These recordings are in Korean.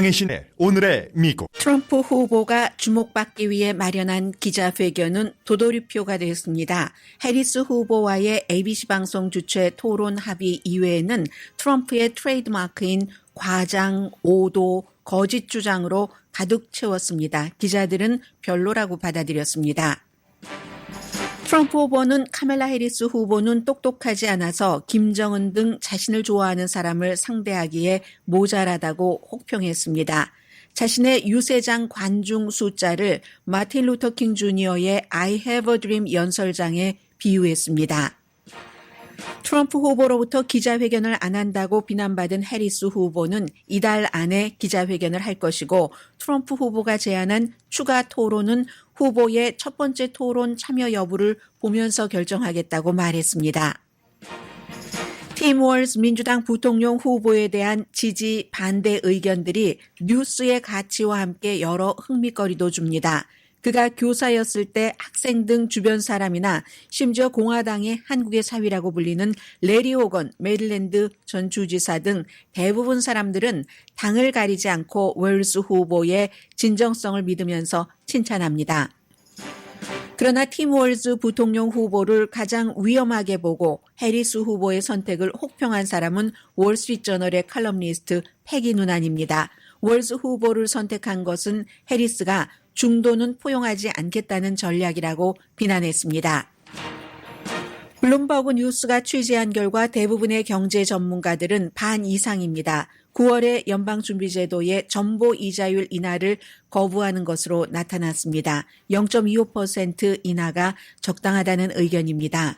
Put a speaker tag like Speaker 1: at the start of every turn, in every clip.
Speaker 1: 강혜신의 오늘의 미국.
Speaker 2: 트럼프 후보가 주목받기 위해 마련한 기자회견은 도돌이표가 되었습니다. 해리스 후보와의 ABC 방송 주최 토론 합의 이외에는 트럼프의 트레이드마크인 과장, 오도, 거짓 주장으로 가득 채웠습니다. 기자들은 별로라고 받아들였습니다. 트럼프 후보는 카멜라 해리스 후보는 똑똑하지 않아서 김정은 등 자신을 좋아하는 사람을 상대하기에 모자라다고 혹평했습니다. 자신의 유세장 관중 숫자를 마틴 루터 킹 주니어의 I have a dream 연설장에 비유했습니다. 트럼프 후보로부터 기자회견을 안 한다고 비난받은 해리스 후보는 이달 안에 기자회견을 할 것이고 트럼프 후보가 제안한 추가 토론은 후보의 첫 번째 토론 참여 여부를 보면서 결정하겠다고 말했습니다. 팀 월즈 민주당 부통령 후보에 대한 지지 반대 의견들이 뉴스의 가치와 함께 여러 흥미거리도 줍니다. 그가 교사였을 때 학생 등 주변 사람이나 심지어 공화당의 한국의 사위라고 불리는 레리 호건 메릴랜드 전 주지사 등 대부분 사람들은 당을 가리지 않고 월즈 후보의 진정성을 믿으면서 칭찬합니다. 그러나 팀 월즈 부통령 후보를 가장 위험하게 보고 해리스 후보의 선택을 혹평한 사람은 월스트리트저널의 칼럼니스트 패기 누난입니다. 월즈 후보를 선택한 것은 해리스가 중도는 포용하지 않겠다는 전략이라고 비난했습니다. 블룸버그 뉴스가 취재한 결과 대부분의 경제 전문가들은 반 이상입니다. 9월에 연방준비제도의 전보 이자율 인하를 거부하는 것으로 나타났습니다. 0.25% 인하가 적당하다는 의견입니다.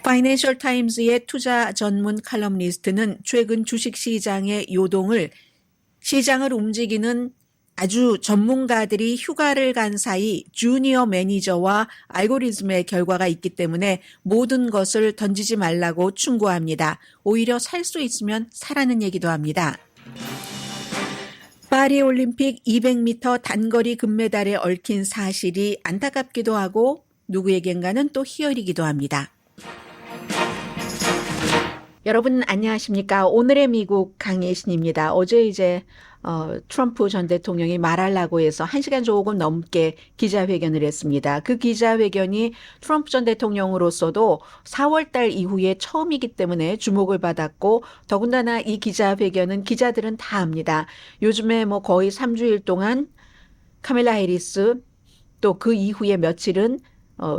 Speaker 2: 파이낸셜 타임즈의 투자 전문 칼럼니스트는 최근 주식시장의 요동을 시장을 움직이는 아주 전문가들이 휴가를 간 사이 주니어 매니저와 알고리즘의 결과가 있기 때문에 모든 것을 던지지 말라고 충고합니다. 오히려 살 수 있으면 사라는 얘기도 합니다. 파리올림픽 200m 단거리 금메달에 얽힌 사실이 안타깝기도 하고 누구에겐가는 또 희열이기도 합니다. 여러분 안녕하십니까? 오늘의 미국 강혜신입니다. 어제 트럼프 전 대통령이 말하려고 해서 1시간 조금 넘게 기자회견을 했습니다. 그 기자회견이 트럼프 전 대통령으로서도 4월 달 이후에 처음이기 때문에 주목을 받았고 더군다나 이 기자회견은 기자들은 다 압니다. 요즘에 거의 3주일 동안 카멜라 해리스 또 그 이후에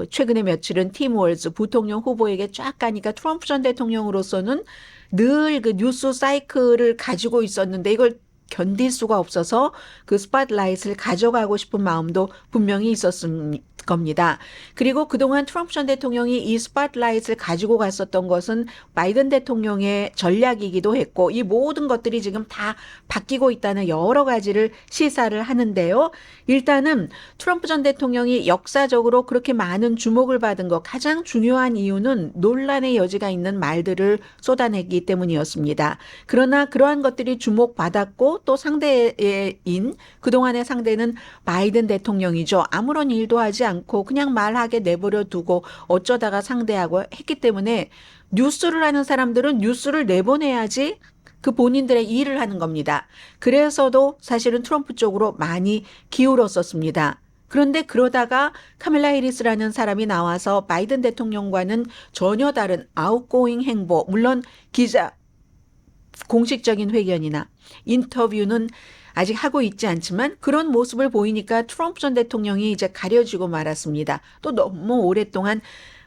Speaker 2: 최근에 며칠은 팀 월즈 부통령 후보에게 쫙 가니까 트럼프 전 대통령으로서는 늘 그 뉴스 사이클을 가지고 있었는데 이걸 견딜 수가 없어서 그 스팟라이트를 가져가고 싶은 마음도 분명히 있었을 겁니다. 그리고 그동안 트럼프 전 대통령이 이 스팟라이트를 가지고 갔었던 것은 바이든 대통령의 전략이기도 했고 이 모든 것들이 지금 다 바뀌고 있다는 여러 가지를 시사를 하는데요. 일단은 트럼프 전 대통령이 역사적으로 그렇게 많은 주목을 받은 것 가장 중요한 이유는 논란의 여지가 있는 말들을 쏟아내기 때문이었습니다. 그러나 그러한 것들이 주목받았고 또 상대인 그동안의 상대는 바이든 대통령이죠. 아무런 일도 하지 않고 그냥 말하게 내버려 두고 어쩌다가 상대하고 했기 때문에 뉴스를 하는 사람들은 뉴스를 내보내야지 그 본인들의 일을 하는 겁니다. 그래서도 사실은 트럼프 쪽으로 많이 기울었었습니다. 그런데 그러다가 카멜라 해리스라는 사람이 나와서 바이든 대통령과는 전혀 다른 아웃고잉 행보, 물론 공식적인 회견이나 인터뷰는 아직 하고 있지 않지만 그런 모습을 보이니까 트럼프 전 대통령이 이제 가려지고 말았습니다. 또 너무 오랫동안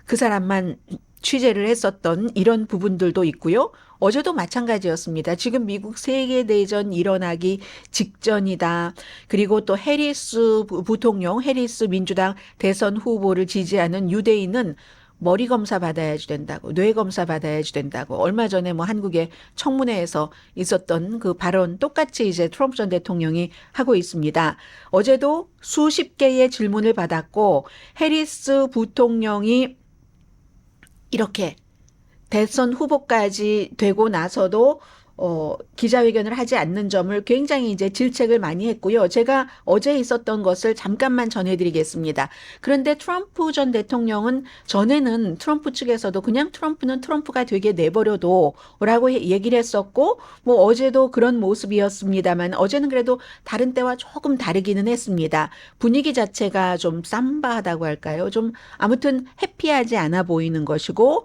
Speaker 2: 그 사람만 취재를 했었던 이런 부분들도 있고요. 어제도 마찬가지였습니다. 지금 미국 세계대전 일어나기 직전이다. 그리고 또 해리스 부통령, 해리스 민주당 대선 후보를 지지하는 유대인은 머리 검사 받아야지 된다고, 뇌 검사 받아야지 된다고. 얼마 전에 한국의 청문회에서 있었던 그 발언 똑같이 이제 트럼프 전 대통령이 하고 있습니다. 어제도 수십 개의 질문을 받았고 해리스 부통령이 이렇게 대선 후보까지 되고 나서도 기자회견을 하지 않는 점을 굉장히 이제 질책을 많이 했고요. 제가 어제 있었던 것을 잠깐만 전해드리겠습니다. 그런데 트럼프 전 대통령은 전에는 트럼프 측에서도 그냥 트럼프는 트럼프가 되게 내버려둬 라고 얘기를 했었고 뭐 어제도 그런 모습이었습니다만 어제는 그래도 다른 때와 조금 다르기는 했습니다. 분위기 자체가 좀 삼바하다고 할까요? 좀 아무튼 해피하지 않아 보이는 것이고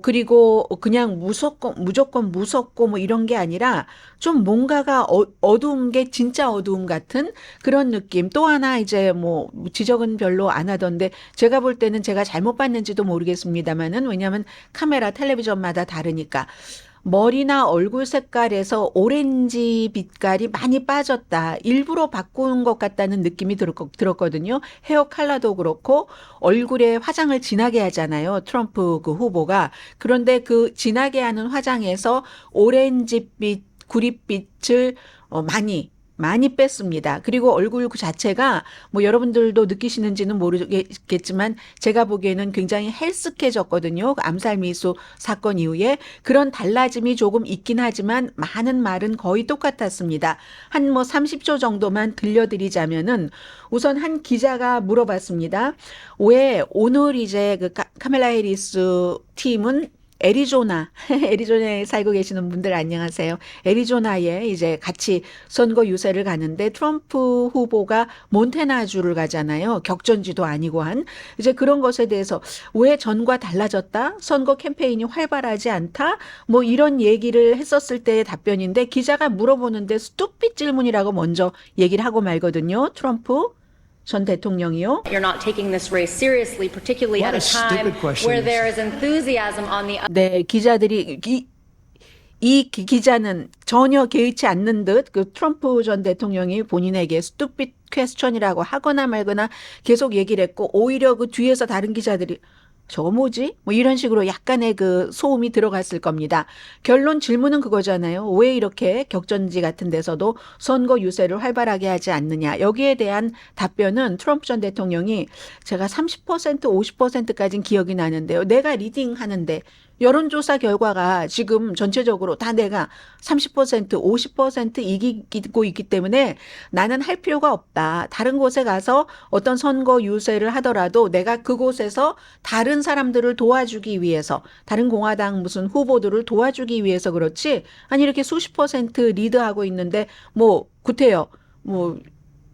Speaker 2: 그리고 그냥 무조건 무섭고 뭐 이런 게 아니라 좀 뭔가가 어두운 게 진짜 어두움 같은 그런 느낌. 또 하나 이제 뭐 지적은 별로 안 하던데 제가 볼 때는 제가 잘못 봤는지도 모르겠습니다만은 왜냐하면 카메라 텔레비전마다 다르니까. 머리나 얼굴 색깔에서 오렌지 빛깔이 많이 빠졌다. 일부러 바꾼 것 같다는 느낌이 들었거든요. 헤어 컬러도 그렇고 얼굴에 화장을 진하게 하잖아요. 트럼프 그 후보가. 그런데 그 진하게 하는 화장에서 오렌지빛, 구릿빛을 많이 뺐습니다. 그리고 얼굴 그 자체가 뭐 여러분들도 느끼시는지는 모르겠지만 제가 보기에는 굉장히 헬스케졌거든요. 그 암살 미수 사건 이후에 그런 달라짐이 조금 있긴 하지만 많은 말은 거의 똑같았습니다. 한 뭐 30초 정도만 들려드리자면은 우선 한 기자가 물어봤습니다. 왜 오늘 이제 그 카멜라 해리스 팀은 애리조나에 살고 계시는 분들 안녕하세요. 애리조나에 이제 같이 선거 유세를 가는데 트럼프 후보가 몬태나주를 가잖아요. 격전지도 아니고 이제 그런 것에 대해서 왜 전과 달라졌다? 선거 캠페인이 활발하지 않다? 뭐 이런 얘기를 했었을 때의 답변인데 기자가 물어보는데 스투핏 질문이라고 먼저 얘기를 하고 말거든요. 트럼프 전 대통령이요.
Speaker 3: You're not taking this race seriously, particularly at a time where there is enthusiasm on the
Speaker 2: 네, 기자들이 이 기자는 전혀 개의치 않는 듯 그 트럼프 전 대통령이 본인에게 스투핏 퀘스천이라고 하거나 말거나 계속 얘기를 했고 오히려 그 뒤에서 다른 기자들이 저거 뭐지? 뭐 이런 식으로 약간의 그 소음이 들어갔을 겁니다. 결론 질문은 그거잖아요. 왜 이렇게 격전지 같은 데서도 선거 유세를 활발하게 하지 않느냐. 여기에 대한 답변은 트럼프 전 대통령이 제가 30% 50%까지는 기억이 나는데요. 내가 리딩하는데 여론조사 결과가 지금 전체적으로 다 내가 30% 50% 이기고 있기 때문에 나는 할 필요가 없다. 다른 곳에 가서 어떤 선거 유세를 하더라도 내가 그곳에서 다른 사람들을 도와주기 위해서 다른 공화당 무슨 후보들을 도와주기 위해서 그렇지 아니 이렇게 수십 퍼센트 리드하고 있는데 뭐 구태여 뭐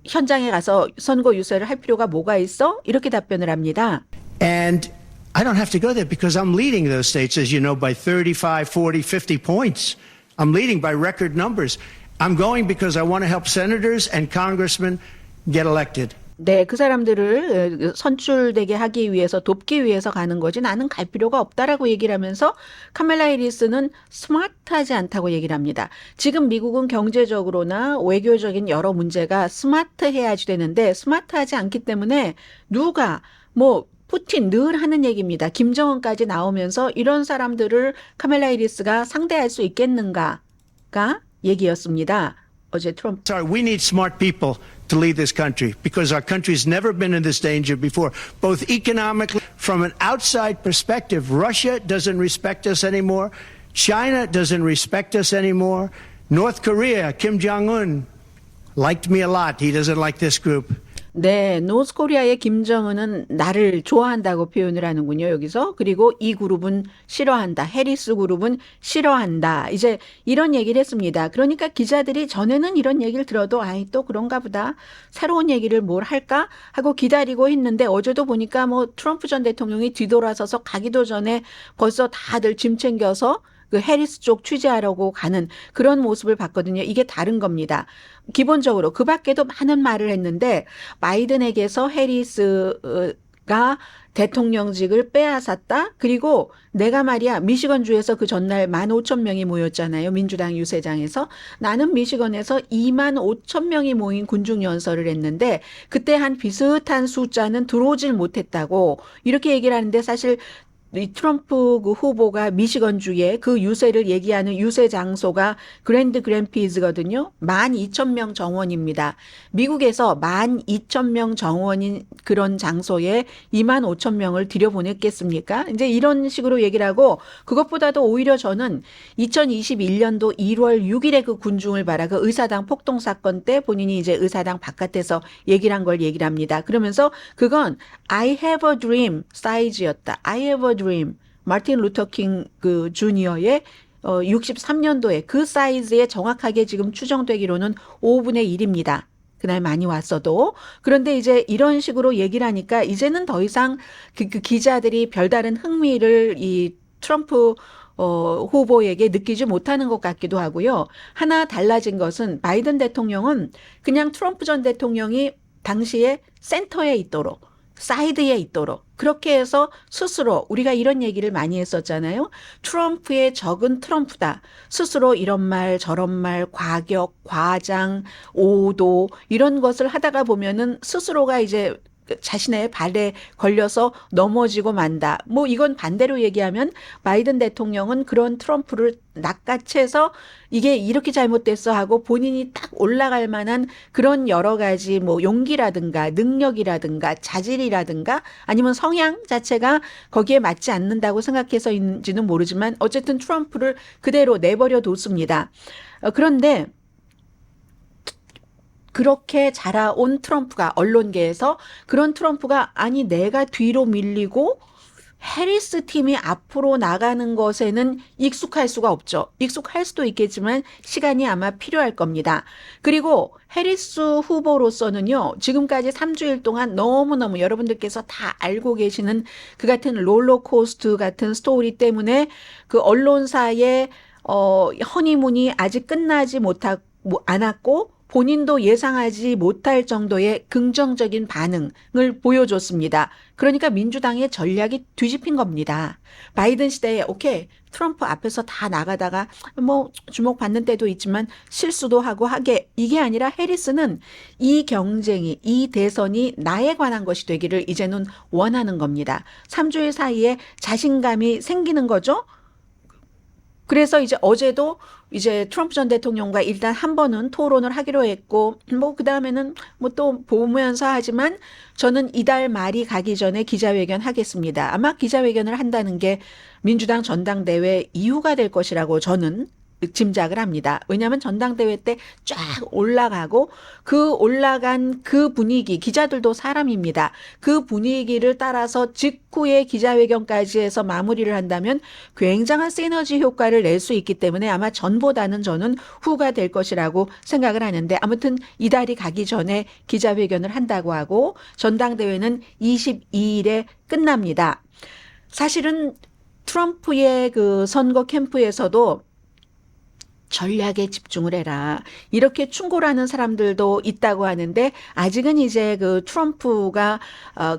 Speaker 2: 현장에 가서 선거 유세를 할 필요가 뭐가 있어? 이렇게 답변을 합니다.
Speaker 4: And I don't have to go there because I'm leading those states, as you know, by 35, 40, 50 points. I'm leading by record numbers. I'm going because I want to help senators and congressmen get elected.
Speaker 2: 네, 그 사람들을 선출되게 하기 위해서 돕기 위해서 가는 거지 나는 갈 필요가 없다라고 얘기를 하면서 카멜라 해리스는 스마트하지 않다고 얘기를 합니다. 지금 미국은 경제적으로나 외교적인 여러 문제가 스마트해야지 되는데 스마트하지 않기 때문에 누가 뭐 푸틴 늘 하는 얘기입니다. 김정은까지 나오면서 이런 사람들을 카멜라 해리스가 상대할 수 있겠는가가 얘기였습니다. 어제 트럼프.
Speaker 4: Sorry, we need smart people to lead this country because our country's never been in this danger before, both economically, from an outside perspective. Russia doesn't respect us anymore. China doesn't respect us anymore. North Korea, Kim Jong-un, liked me a lot. He doesn't like this group.
Speaker 2: 네, 노스코리아의 김정은은 나를 좋아한다고 표현을 하는군요, 여기서. 그리고 이 그룹은 싫어한다. 해리스 그룹은 싫어한다. 이제 이런 얘기를 했습니다. 그러니까 기자들이 전에는 이런 얘기를 들어도 아이 또 그런가 보다. 새로운 얘기를 뭘 할까? 하고 기다리고 있는데 어제도 보니까 뭐 트럼프 전 대통령이 뒤돌아서서 가기도 전에 벌써 다들 짐 챙겨서 그 해리스 쪽 취재하려고 가는 그런 모습을 봤거든요. 이게 다른 겁니다. 기본적으로 그 밖에도 많은 말을 했는데 바이든에게서 해리스가 대통령직을 빼앗았다. 그리고 내가 말이야 미시건주에서 그 전날 15,000명이 모였잖아요. 민주당 유세장에서. 나는 미시건에서 25,000명이 모인 군중연설을 했는데 그때 한 비슷한 숫자는 들어오질 못했다고 이렇게 얘기를 하는데 사실 이 트럼프 그 후보가 미시건주의 그 유세를 얘기하는 유세 장소가 그랜드 그램피즈거든요. 12,000명 정원입니다. 미국에서 12,000명 정원인 그런 장소에 25,000명을 들여보냈겠습니까? 이제 이런 식으로 얘기를 하고, 그것보다도 오히려 저는 2021년도 1월 6일에 그 군중을 봐라. 그 의사당 폭동 사건 때 본인이 이제 의사당 바깥에서 얘기를 한 걸 얘기를 합니다. 그러면서 그건 I have a dream 사이즈였다. I have a dream. 마틴 루터 킹 그 주니어의 63년도에 그 사이즈에 정확하게 지금 추정되기로는 5분의 1입니다. 그날 많이 왔어도. 그런데 이제 이런 식으로 얘기를 하니까 이제는 더 이상 그 기자들이 별다른 흥미를 이 트럼프 후보에게 느끼지 못하는 것 같기도 하고요. 하나 달라진 것은 바이든 대통령은 그냥 트럼프 전 대통령이 당시에 센터에 있도록, 사이드에 있도록 그렇게 해서 스스로, 우리가 이런 얘기를 많이 했었잖아요. 트럼프의 적은 트럼프다. 스스로 이런 말 저런 말, 과격, 과장, 오도 이런 것을 하다가 보면은 스스로가 이제 자신의 발에 걸려서 넘어지고 만다. 뭐 이건 반대로 얘기하면 바이든 대통령은 그런 트럼프를 낚아채서 이게 이렇게 잘못됐어 하고 본인이 딱 올라갈 만한 그런 여러 가지 뭐 용기라든가 능력이라든가 자질이라든가 아니면 성향 자체가 거기에 맞지 않는다고 생각해서인지는 모르지만 어쨌든 트럼프를 그대로 내버려 뒀습니다. 그런데 그렇게 자라온 트럼프가, 언론계에서 그런 트럼프가 아니 내가 뒤로 밀리고 해리스 팀이 앞으로 나가는 것에는 익숙할 수가 없죠. 익숙할 수도 있겠지만 시간이 아마 필요할 겁니다. 그리고 해리스 후보로서는요, 지금까지 3주일 동안 너무너무 여러분들께서 다 알고 계시는 그 같은 롤러코스터 같은 스토리 때문에 그 언론사의 허니문이 아직 끝나지 않았고 본인도 예상하지 못할 정도의 긍정적인 반응을 보여줬습니다. 그러니까 민주당의 전략이 뒤집힌 겁니다. 바이든 시대에 오케이, 트럼프 앞에서 다 나가다가 뭐 주목받는 때도 있지만 실수도 하고 하게, 이게 아니라 해리스는 이 경쟁이, 이 대선이 나에 관한 것이 되기를 이제는 원하는 겁니다. 3주일 사이에 자신감이 생기는 거죠. 그래서 이제 어제도 이제 트럼프 전 대통령과 일단 한 번은 토론을 하기로 했고, 뭐 그다음에는 뭐 또 보면서 하지만 저는 이달 말이 가기 전에 기자회견 하겠습니다. 아마 기자회견을 한다는 게 민주당 전당대회 이유가 될 것이라고 저는 짐작을 합니다. 왜냐하면 전당대회 때 쫙 올라가고 그 올라간 그 분위기, 기자들도 사람입니다. 그 분위기를 따라서 직후에 기자회견까지 해서 마무리를 한다면 굉장한 시너지 효과를 낼 수 있기 때문에 아마 전보다는 저는 후가 될 것이라고 생각을 하는데, 아무튼 이달이 가기 전에 기자회견을 한다고 하고 전당대회는 22일에 끝납니다. 사실은 트럼프의 그 선거 캠프에서도 전략에 집중을 해라, 이렇게 충고를 사람들도 있다고 하는데, 아직은 이제 그 트럼프가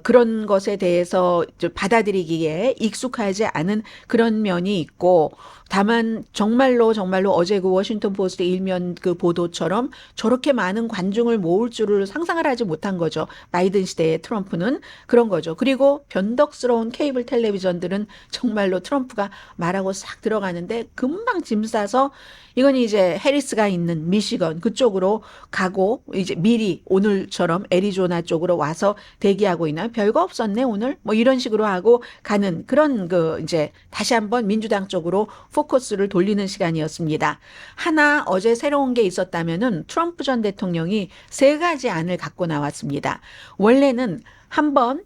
Speaker 2: 그런 것에 대해서 받아들이기에 익숙하지 않은 그런 면이 있고, 다만 정말로 어제 그 워싱턴 포스트 일면 그 보도처럼 저렇게 많은 관중을 모을 줄을 상상을 하지 못한 거죠. 바이든 시대의 트럼프는 그런 거죠. 그리고 변덕스러운 케이블 텔레비전들은 정말로 트럼프가 말하고 싹 들어가는데 금방 짐 싸서 이건 이제 해리스가 있는 미시건 그쪽으로 가고 이제 미리 오늘처럼 애리조나 쪽으로 와서 대기하고 있나, 별거 없었네 오늘, 뭐 이런 식으로 하고 가는 그런 그 이제 다시 한번 민주당 쪽으로 포커스를 돌리는 시간이었습니다. 하나 어제 새로운 게 있었다면은 트럼프 전 대통령이 3가지 안을 갖고 나왔습니다. 원래는 한번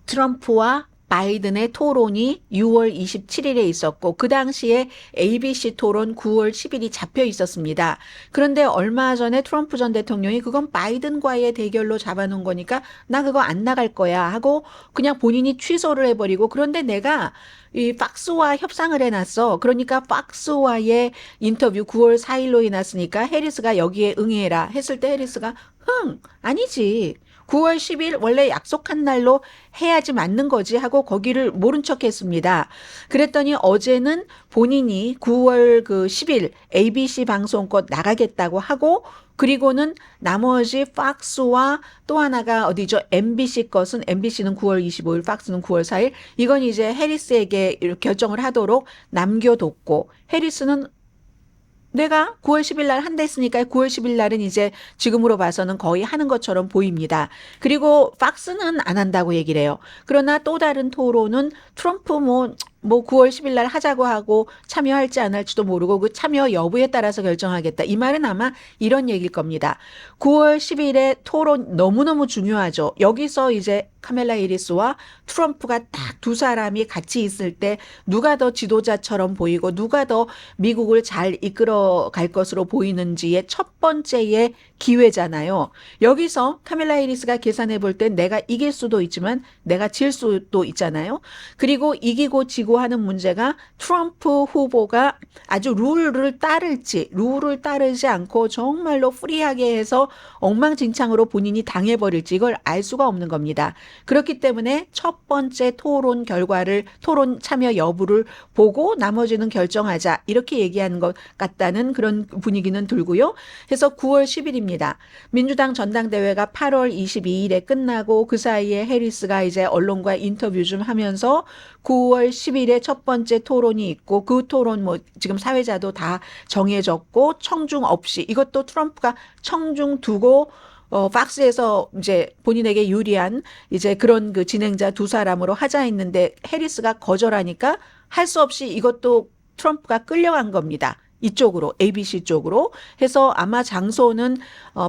Speaker 2: 트럼프와 바이든의 토론이 6월 27일에 있었고 그 당시에 ABC 토론 9월 10일이 잡혀 있었습니다. 그런데 얼마 전에 트럼프 전 대통령이 그건 바이든과의 대결로 잡아놓은 거니까 나 그거 안 나갈 거야 하고 그냥 본인이 취소를 해버리고, 그런데 내가 이 팍스와 협상을 해놨어. 그러니까 팍스와의 인터뷰 9월 4일로 해놨으니까 해리스가 여기에 응해라 했을 때 해리스가 아니지. 9월 10일 원래 약속한 날로 해야지 맞는 거지 하고 거기를 모른 척 했습니다. 그랬더니 어제는 본인이 9월 그 10일 ABC 방송껏 나가겠다고 하고 그리고는 나머지 팍스와 또 하나가 어디죠? MBC 것은 MBC는 9월 25일, 팍스는 9월 4일. 이건 이제 해리스에게 결정을 하도록 남겨뒀고 해리스는 내가 9월 10일 날 한다 했으니까 9월 10일 날은 이제 지금으로 봐서는 거의 하는 것처럼 보입니다. 그리고 팍스는 안 한다고 얘기를 해요. 그러나 또 다른 토론은 트럼프 뭐 9월 10일 날 하자고 하고 참여할지 안 할지도 모르고 그 참여 여부에 따라서 결정하겠다. 이 말은 아마 이런 얘기일 겁니다. 9월 10일에 토론 너무너무 중요하죠. 여기서 이제 카멜라 해리스와 트럼프가 딱 두 사람이 같이 있을 때 누가 더 지도자처럼 보이고 누가 더 미국을 잘 이끌어 갈 것으로 보이는지의 첫 번째의 기회잖아요. 여기서 카멜라 해리스가 계산해 볼 때 내가 이길 수도 있지만 내가 질 수도 있잖아요. 그리고 이기고 지고 하는 문제가 트럼프 후보가 아주 룰을 따르지 않고 정말로 프리하게 해서 엉망진창으로 본인이 당해버릴지 이걸 알 수가 없는 겁니다. 그렇기 때문에 첫 번째 토론 결과를 토론 참여 여부를 보고 나머지는 결정하자 이렇게 얘기하는 것 같다는 그런 분위기는 들고요. 그래서 9월 10일입니다. 민주당 전당대회가 8월 22일에 끝나고 그 사이에 해리스가 이제 언론과 인터뷰 좀 하면서 9월 10일에 첫 번째 토론이 있고 그 토론 뭐 지금 사회자도 다 정해졌고 청중 없이 이것도 트럼프가 청중 두고 팍스에서 이제 본인에게 유리한 이제 그런 그 진행자 두 사람으로 하자 했는데 해리스가 거절하니까 할 수 없이 이것도 트럼프가 끌려간 겁니다. 이쪽으로 ABC 쪽으로 해서 아마 장소는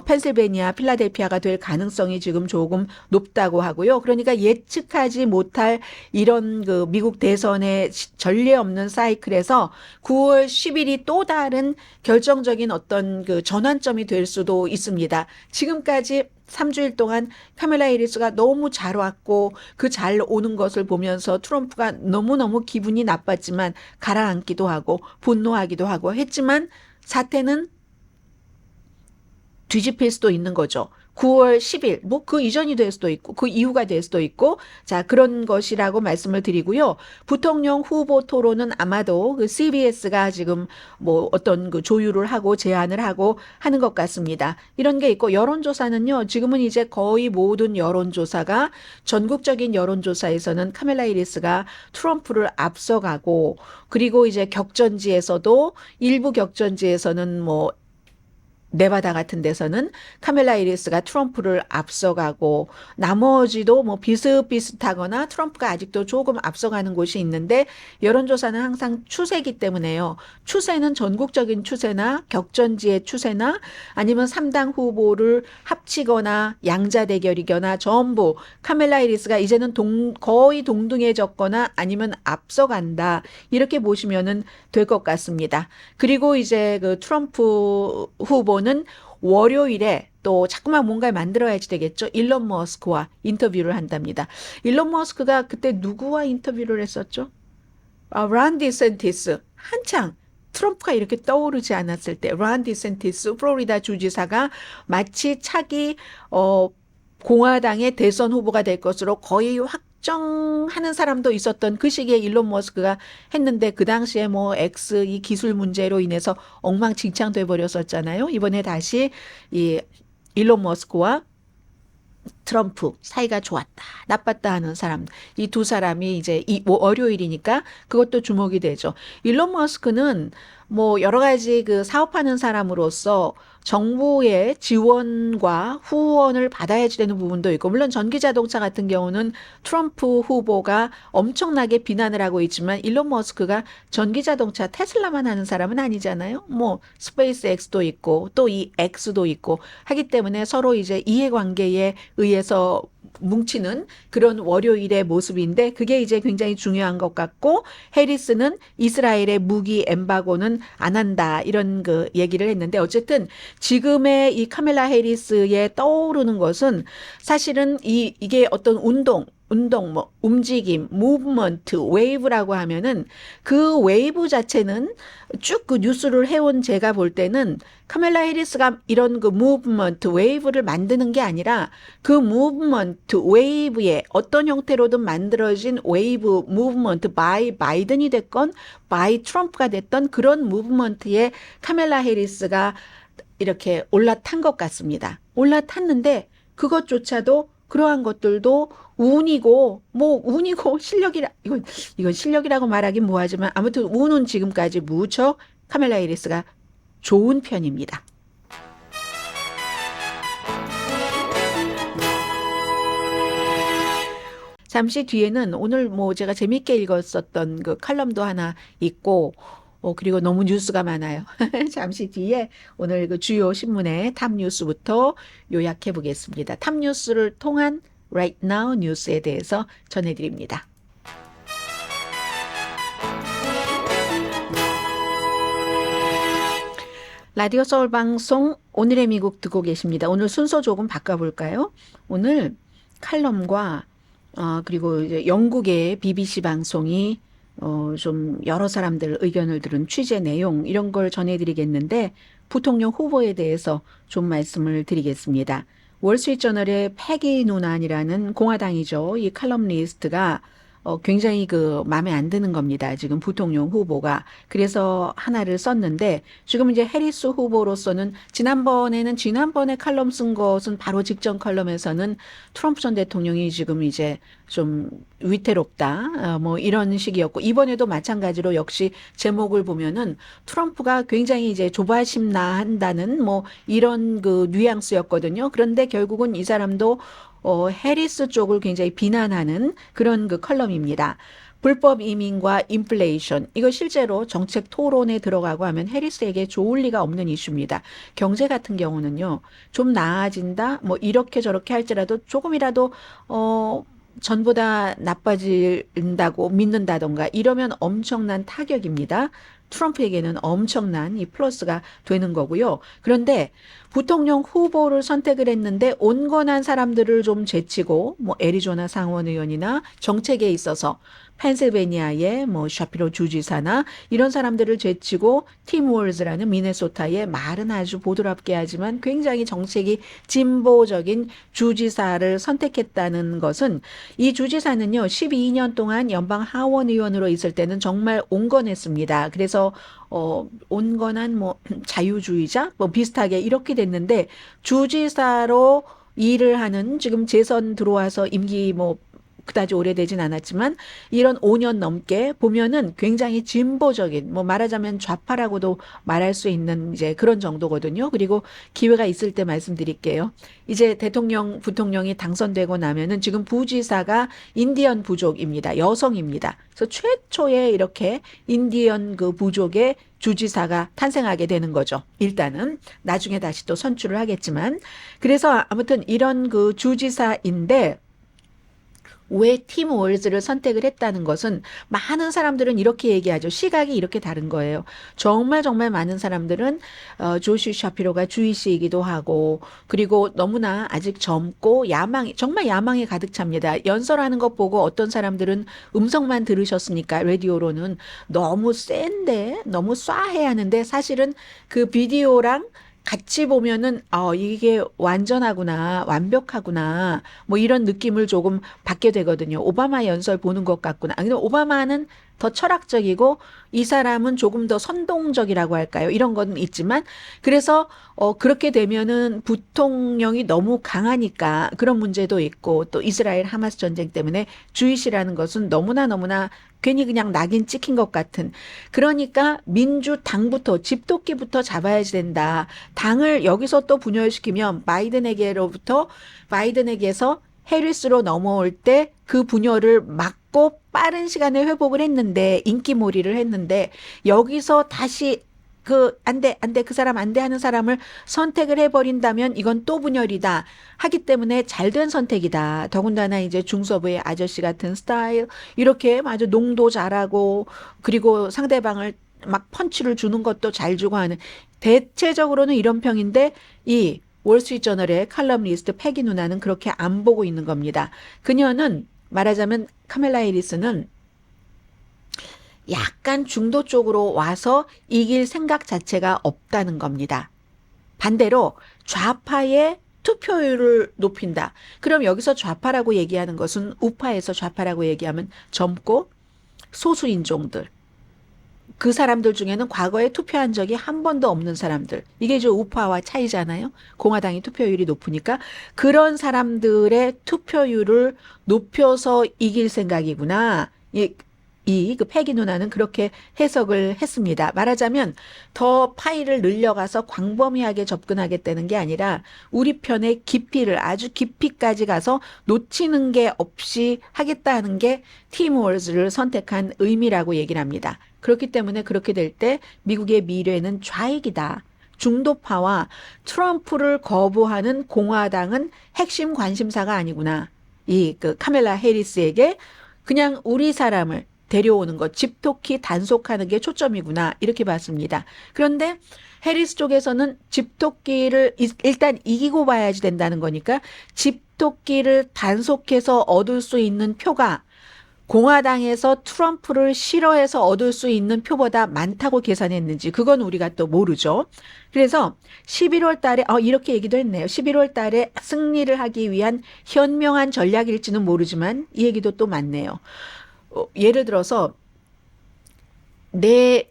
Speaker 2: 펜실베니아 필라델피아가 될 가능성이 지금 조금 높다고 하고요. 그러니까 예측하지 못할 이런 그 미국 대선의 전례 없는 사이클에서 9월 10일이 또 다른 결정적인 어떤 그 전환점이 될 수도 있습니다. 지금까지 3주일 동안 카멜라 해리스가 너무 잘 왔고 그 잘 오는 것을 보면서 트럼프가 너무너무 기분이 나빴지만 가라앉기도 하고 분노하기도 하고 했지만 사태는 뒤집힐 수도 있는 거죠. 9월 10일, 뭐 그 이전이 될 수도 있고 그 이후가 될 수도 있고 자 그런 것이라고 말씀을 드리고요. 부통령 후보 토론은 아마도 그 CBS가 지금 뭐 어떤 그 조율을 하고 제안을 하고 하는 것 같습니다. 이런 게 있고 여론조사는요. 지금은 이제 거의 모든 여론조사가 전국적인 여론조사에서는 카멜라 해리스가 트럼프를 앞서가고 그리고 이제 격전지에서도 일부 격전지에서는 뭐 네바다 같은 데서는 카멜라 해리스가 트럼프를 앞서가고 나머지도 뭐 비슷비슷하거나 트럼프가 아직도 조금 앞서가는 곳이 있는데 여론조사는 항상 추세이기 때문에요. 추세는 전국적인 추세나 격전지의 추세나 아니면 3당 후보를 합치거나 양자 대결이거나 전부 카멜라 해리스가 이제는 거의 동등해졌거나 아니면 앞서간다. 이렇게 보시면은 될 것 같습니다. 그리고 이제 그 트럼프 후보는 월요일에 또 자꾸만 뭔가를 만들어야지 되겠죠. 일론 머스크와 인터뷰를 한답니다. 일론 머스크가 그때 누구와 인터뷰를 했었죠? 론 디센티스. 한창 트럼프가 이렇게 떠오르지 않았을 때 론 디센티스 플로리다 주지사가 마치 차기 공화당의 대선 후보가 될 것으로 거의 확정하는 사람도 있었던 그 시기에 일론 머스크가 했는데 그 당시에 뭐 X 이 기술 문제로 인해서 엉망진창돼 버렸었잖아요. 이번에 다시 이 일론 머스크와 트럼프 사이가 좋았다, 나빴다 하는 사람 이 두 사람이 이제 이 월요일이니까 그것도 주목이 되죠. 일론 머스크는 뭐 여러 가지 그 사업하는 사람으로서 정부의 지원과 후원을 받아야지 되는 부분도 있고 물론 전기자동차 같은 경우는 트럼프 후보가 엄청나게 비난을 하고 있지만 일론 머스크가 전기자동차 테슬라만 하는 사람은 아니잖아요. 뭐 스페이스 X도 있고 또 이 X도 있고 하기 때문에 서로 이제 이해관계에 의해서 뭉치는 그런 월요일의 모습인데 그게 이제 굉장히 중요한 것 같고 해리스는 이스라엘의 무기 엠바고는 안 한다 이런 그 얘기를 했는데 어쨌든 지금의 이 카멜라 해리스의 떠오르는 것은 사실은 이게 어떤 운동 운동, 뭐 움직임, 무브먼트, 웨이브라고 하면은 그 웨이브 자체는 쭉 그 뉴스를 해온 제가 볼 때는 카멜라 해리스가 이런 그 무브먼트, 웨이브를 만드는 게 아니라 그 무브먼트, 웨이브에 어떤 형태로든 만들어진 웨이브, 무브먼트, 바이 바이든이 됐건 바이 트럼프가 됐던 그런 무브먼트에 카멜라 해리스가 이렇게 올라탄 것 같습니다. 올라탔는데 그것조차도 그러한 것들도 운이고 뭐 운이고 실력이라 이건 실력이라고 말하긴 뭐하지만 아무튼 운은 지금까지 무척 카멜라 해리스가 좋은 편입니다. 잠시 뒤에는 오늘 뭐 제가 재밌게 읽었었던 그 칼럼도 하나 있고 그리고 너무 뉴스가 많아요. 잠시 뒤에 오늘 그 주요 신문의 탑 뉴스부터 요약해 보겠습니다. 탑 뉴스를 통한 Right Now 뉴스에 대해서 전해드립니다. 라디오 서울 방송 오늘의 미국 듣고 계십니다. 오늘 순서 조금 바꿔볼까요? 오늘 칼럼과 그리고 이제 영국의 BBC 방송이 좀 여러 사람들 의견을 들은 취재 내용 이런 걸 전해드리겠는데 부통령 후보에 대해서 좀 말씀을 드리겠습니다. 월스트리트저널의 패기 누난이라는 공화당이죠. 이 칼럼니스트가 굉장히 그 마음에 안 드는 겁니다. 지금 부통령 후보가. 그래서 하나를 썼는데 지금 이제 해리스 후보로서는 지난번에 칼럼 쓴 것은 바로 직전 칼럼에서는 트럼프 전 대통령이 지금 이제 좀 위태롭다. 뭐 이런 식이었고 이번에도 마찬가지로 역시 제목을 보면은 트럼프가 굉장히 이제 조바심 나한다는 뭐 이런 그 뉘앙스였거든요. 그런데 결국은 이 사람도 해리스 쪽을 굉장히 비난하는 그런 그 컬럼입니다. 불법 이민과 인플레이션 이거 실제로 정책 토론에 들어가고 하면 해리스에게 좋을 리가 없는 이슈입니다. 경제 같은 경우는요. 좀 나아진다 뭐 이렇게 저렇게 할지라도 조금이라도 전보다 나빠진다고 믿는다던가 이러면 엄청난 타격입니다. 트럼프에게는 엄청난 이 플러스가 되는 거고요. 그런데 부통령 후보를 선택을 했는데 온건한 사람들을 좀 제치고 뭐 애리조나 상원 의원이나 정책에 있어서 펜실베니아의 뭐 샤피로 주지사나 이런 사람들을 제치고 팀 월즈라는 미네소타의 말은 아주 보드랍게 하지만 굉장히 정책이 진보적인 주지사를 선택했다는 것은 이 주지사는요 12년 동안 연방 하원 의원으로 있을 때는 정말 온건했습니다. 그래서 온건한 뭐 자유주의자 뭐 비슷하게 이렇게 됐는데 주지사로 일을 하는 지금 재선 들어와서 임기 뭐 그다지 오래되진 않았지만 이런 5년 넘게 보면은 굉장히 진보적인 뭐 말하자면 좌파라고도 말할 수 있는 이제 그런 정도거든요. 그리고 기회가 있을 때 말씀드릴게요. 이제 부통령이 당선되고 나면은 지금 부지사가 인디언 부족입니다. 여성입니다. 그래서 최초에 이렇게 인디언 그 부족의 주지사가 탄생하게 되는 거죠. 일단은 나중에 다시 또 선출을 하겠지만 그래서 아무튼 이런 그 주지사인데 왜 팀 월즈를 선택을 했다는 것은 많은 사람들은 이렇게 얘기하죠. 시각이 이렇게 다른 거예요. 정말 많은 사람들은 조슈 샤피로가 주이시이기도 하고 그리고 너무나 아직 젊고 정말 야망이 가득 찹니다. 연설하는 것 보고 어떤 사람들은 음성만 들으셨으니까 라디오로는 너무 센데 너무 쏴해 하는데 사실은 그 비디오랑 같이 보면은 이게 완전하구나 완벽하구나 뭐 이런 느낌을 조금 받게 되거든요. 오바마 연설 보는 것 같구나. 근데 오바마는 더 철학적이고 이 사람은 조금 더 선동적이라고 할까요? 이런 건 있지만 그래서 그렇게 되면은 부통령이 너무 강하니까 그런 문제도 있고 또 이스라엘 하마스 전쟁 때문에 주이시라는 것은 너무나 괜히 그냥 낙인 찍힌 것 같은 그러니까 민주당부터 집도끼부터 잡아야 된다. 당을 여기서 또 분열시키면 바이든에게서 해리스로 넘어올 때 그 분열을 막고 빠른 시간에 회복을 했는데 인기몰이를 했는데 여기서 다시 안 돼, 그 사람 안 돼 하는 사람을 선택을 해버린다면 이건 또 분열이다 하기 때문에 잘된 선택이다. 더군다나 이제 중서부의 아저씨 같은 스타일 이렇게 아주 농도 잘하고 그리고 상대방을 막 펀치를 주는 것도 잘 주고 하는 대체적으로는 이런 평인데 이 월스트리트저널의 칼럼니스트 패기 누나는 그렇게 안 보고 있는 겁니다. 그녀는 말하자면 카멜라 해리스는 약간 중도 쪽으로 와서 이길 생각 자체가 없다는 겁니다. 반대로 좌파의 투표율을 높인다. 그럼 여기서 좌파라고 얘기하는 것은 우파에서 좌파라고 얘기하면 젊고 소수인종들. 그 사람들 중에는 과거에 투표한 적이 한 번도 없는 사람들. 이게 이제 우파와 차이잖아요. 공화당이 투표율이 높으니까 그런 사람들의 투표율을 높여서 이길 생각이구나. 그 패기 누나는 그렇게 해석을 했습니다. 말하자면 더 파일을 늘려가서 광범위하게 접근하겠다는 게 아니라 우리 편의 깊이를 아주 깊이까지 가서 놓치는 게 없이 하겠다는 게 팀 월즈를 선택한 의미라고 얘기를 합니다. 그렇기 때문에 그렇게 될 때 미국의 미래는 좌익이다. 중도파와 트럼프를 거부하는 공화당은 핵심 관심사가 아니구나. 그 카멜라 해리스에게 그냥 우리 사람을 데려오는 것, 집토끼 단속하는 게 초점이구나 이렇게 봤습니다. 그런데 해리스 쪽에서는 집토끼를 일단 이기고 봐야지 된다는 거니까 집토끼를 단속해서 얻을 수 있는 표가 공화당에서 트럼프를 싫어해서 얻을 수 있는 표보다 많다고 계산했는지 그건 우리가 또 모르죠. 그래서 11월 달에 이렇게 얘기도 했네요. 11월 달에 승리를 하기 위한 현명한 전략일지는 모르지만 이 얘기도 또 맞네요. 예를 들어서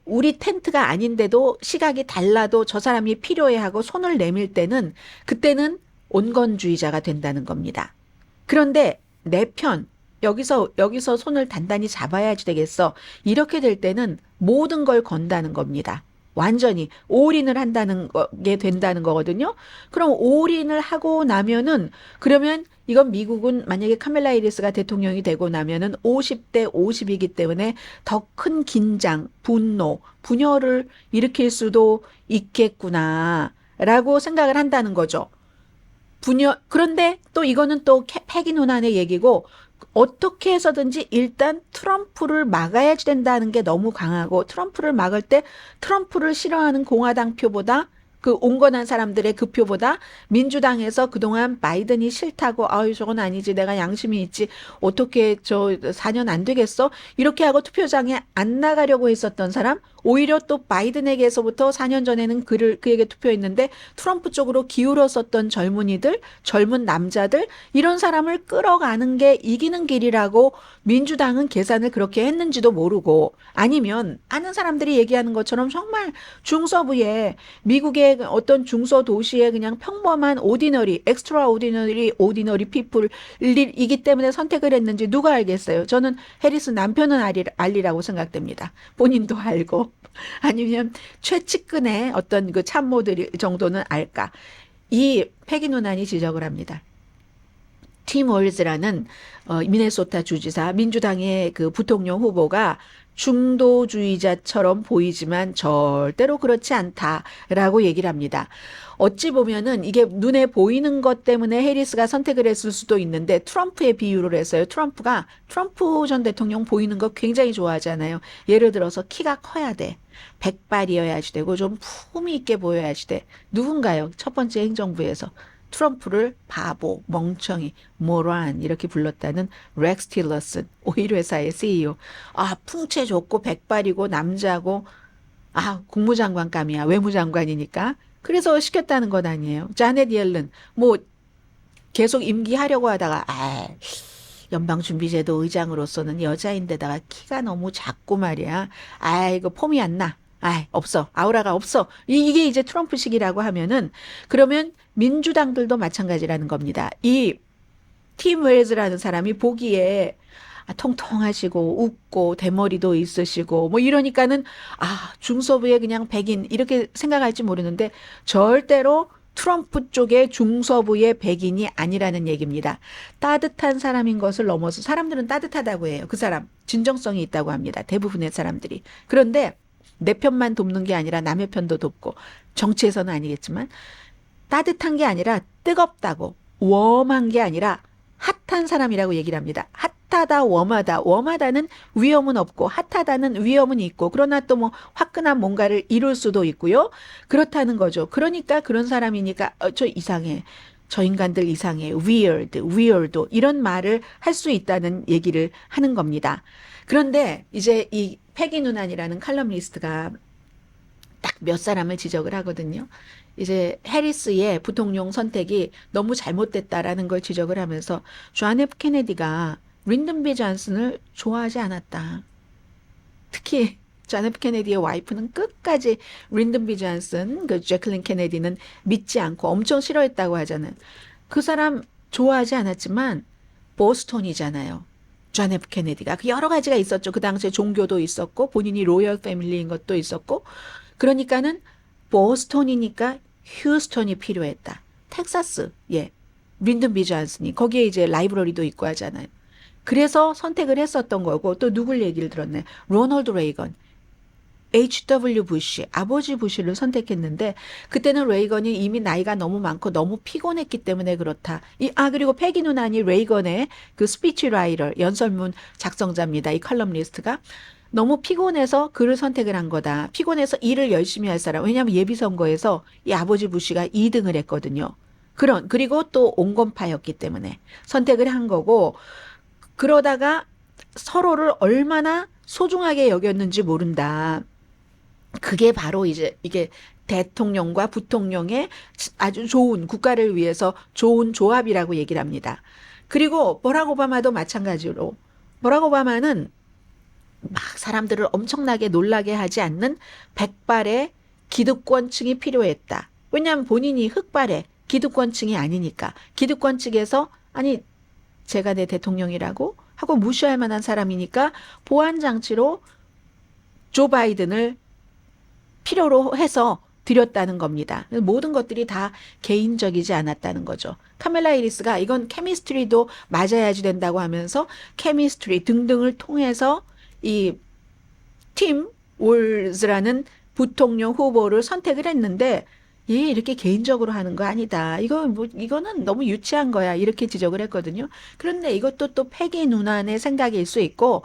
Speaker 2: 우리 텐트가 아닌데도 시각이 달라도 저 사람이 필요해하고 손을 내밀 때는 그때는 온건주의자가 된다는 겁니다. 그런데 내 편 여기서 손을 단단히 잡아야지 되겠어. 이렇게 될 때는 모든 걸 건다는 겁니다. 완전히 올인을 한다는 게 된다는 거거든요. 그럼 올인을 하고 나면은 그러면 이건 미국은 만약에 카멜라 해리스가 대통령이 되고 나면은 50대 50이기 때문에 더 큰 긴장, 분노, 분열을 일으킬 수도 있겠구나라고 생각을 한다는 거죠. 그런데 또 이거는 또 패기 누난의 얘기고 어떻게 해서든지 일단 트럼프를 막아야지 된다는 게 너무 강하고 트럼프를 막을 때 트럼프를 싫어하는 공화당 표보다 그 온건한 사람들의 그 표보다 민주당에서 그동안 바이든이 싫다고 저건 아니지 내가 양심이 있지 어떻게 4년 안 되겠어 이렇게 하고 투표장에 안 나가려고 했었던 사람 오히려 또 바이든에게서부터 4년 전에는 그에게 투표했는데 트럼프 쪽으로 기울었었던 젊은이들 젊은 남자들 이런 사람을 끌어가는 게 이기는 길이라고 민주당은 계산을 그렇게 했는지도 모르고 아니면 아는 사람들이 얘기하는 것처럼 정말 중서부에 미국의 어떤 중서 도시에 그냥 평범한 오디너리, 오디너리 피플이기 때문에 선택을 했는지 누가 알겠어요. 저는 해리스 남편은 알리라고 생각됩니다. 본인도 알고 아니면 최측근의 어떤 그 참모들 정도는 알까. 이 패기 누난이 지적을 합니다. 팀 월즈라는 미네소타 주지사 민주당의 그 부통령 후보가 중도주의자처럼 보이지만 절대로 그렇지 않다라고 얘기를 합니다. 어찌 보면은 이게 눈에 보이는 것 때문에 해리스가 선택을 했을 수도 있는데 트럼프의 비유를 했어요. 트럼프 전 대통령 보이는 거 굉장히 좋아하잖아요. 예를 들어서 키가 커야 돼. 백발이어야지 되고 좀 품위 있게 보여야지 돼. 누군가요? 첫 번째 행정부에서. 트럼프를 바보, 멍청이, 모란 이렇게 불렀다는 렉스 틸러슨 오일 회사의 CEO. 풍채 좋고 백발이고 남자고 국무장관감이야. 외무장관이니까. 그래서 시켰다는 것 아니에요. 자넷 옐런 계속 임기하려고 하다가 연방준비제도 의장으로서는 여자인데다가 키가 너무 작고 말이야. 이거 폼이 안 나. 없어. 아우라가 없어. 이게 이제 트럼프식이라고 하면은 그러면 민주당들도 마찬가지라는 겁니다. 이 팀 웰즈라는 사람이 보기에 통통하시고 웃고 대머리도 있으시고 이러니까는 중서부의 그냥 백인 이렇게 생각할지 모르는데 절대로 트럼프 쪽의 중서부의 백인이 아니라는 얘기입니다. 따뜻한 사람인 것을 넘어서 사람들은 따뜻하다고 해요. 그 사람 진정성이 있다고 합니다. 대부분의 사람들이. 그런데 내 편만 돕는 게 아니라 남의 편도 돕고 정치에서는 아니겠지만 따뜻한 게 아니라 뜨겁다고 웜한 게 아니라 핫한 사람이라고 얘기를 합니다. 핫하다 웜하다. 웜하다는 위험은 없고 핫하다는 위험은 있고 그러나 또 화끈한 뭔가를 이룰 수도 있고요. 그렇다는 거죠. 그러니까 그런 사람이니까 저 이상해. 저 인간들 이상해, weird 이런 말을 할 수 있다는 얘기를 하는 겁니다. 그런데 이제 이 패기 누난이라는 칼럼니스트가 딱 몇 사람을 지적을 하거든요. 이제 해리스의 부통령 선택이 너무 잘못됐다라는 걸 지적을 하면서 존 F 케네디가 린든 B 존슨을 좋아하지 않았다. 특히 존 F 케네디의 와이프는 끝까지 린든 B 존슨, 그 제클린 케네디는 믿지 않고 엄청 싫어했다고 하잖아요. 그 사람 좋아하지 않았지만 보스턴이잖아요. 존 F 케네디가 그 여러 가지가 있었죠. 그 당시에 종교도 있었고 본인이 로열 패밀리인 것도 있었고 그러니까는 보스턴이니까 휴스턴이 필요했다. 텍사스, 린든 B 존슨이 거기에 이제 라이브러리도 있고 하잖아요. 그래서 선택을 했었던 거고 또 누굴 얘기를 들었네. 로널드 레이건, H.W. 부시, 아버지 부시를 선택했는데 그때는 레이건이 이미 나이가 너무 많고 너무 피곤했기 때문에 그렇다. 그리고 패기 누난이 레이건의 그 스피치라이터, 연설문 작성자입니다. 이 칼럼니스트가. 너무 피곤해서 그를 선택을 한 거다. 피곤해서 일을 열심히 할 사람. 왜냐하면 예비선거에서 이 아버지 부시가 2등을 했거든요. 그리고 또 온건파였기 때문에 선택을 한 거고 그러다가 서로를 얼마나 소중하게 여겼는지 모른다. 그게 바로 이제 이게 대통령과 부통령의 아주 좋은 국가를 위해서 좋은 조합이라고 얘기를 합니다. 그리고 버락 오바마도 마찬가지로 버락 오바마는 막 사람들을 엄청나게 놀라게 하지 않는 백발의 기득권층이 필요했다. 왜냐하면 본인이 흑발의 기득권층이 아니니까. 기득권층에서 아니 제가 내 대통령이라고 하고 무시할 만한 사람이니까 보안장치로 조 바이든을 필요로 해서 드렸다는 겁니다. 모든 것들이 다 개인적이지 않았다는 거죠. 카멜라 해리스가 이건 케미스트리도 맞아야지 된다고 하면서 케미스트리 등등을 통해서 이 팀 월즈라는 부통령 후보를 선택을 했는데 얘 이렇게 개인적으로 하는 거 아니다. 이거는 너무 유치한 거야. 이렇게 지적을 했거든요. 그런데 이것도 또 패기 누난의 생각일 수 있고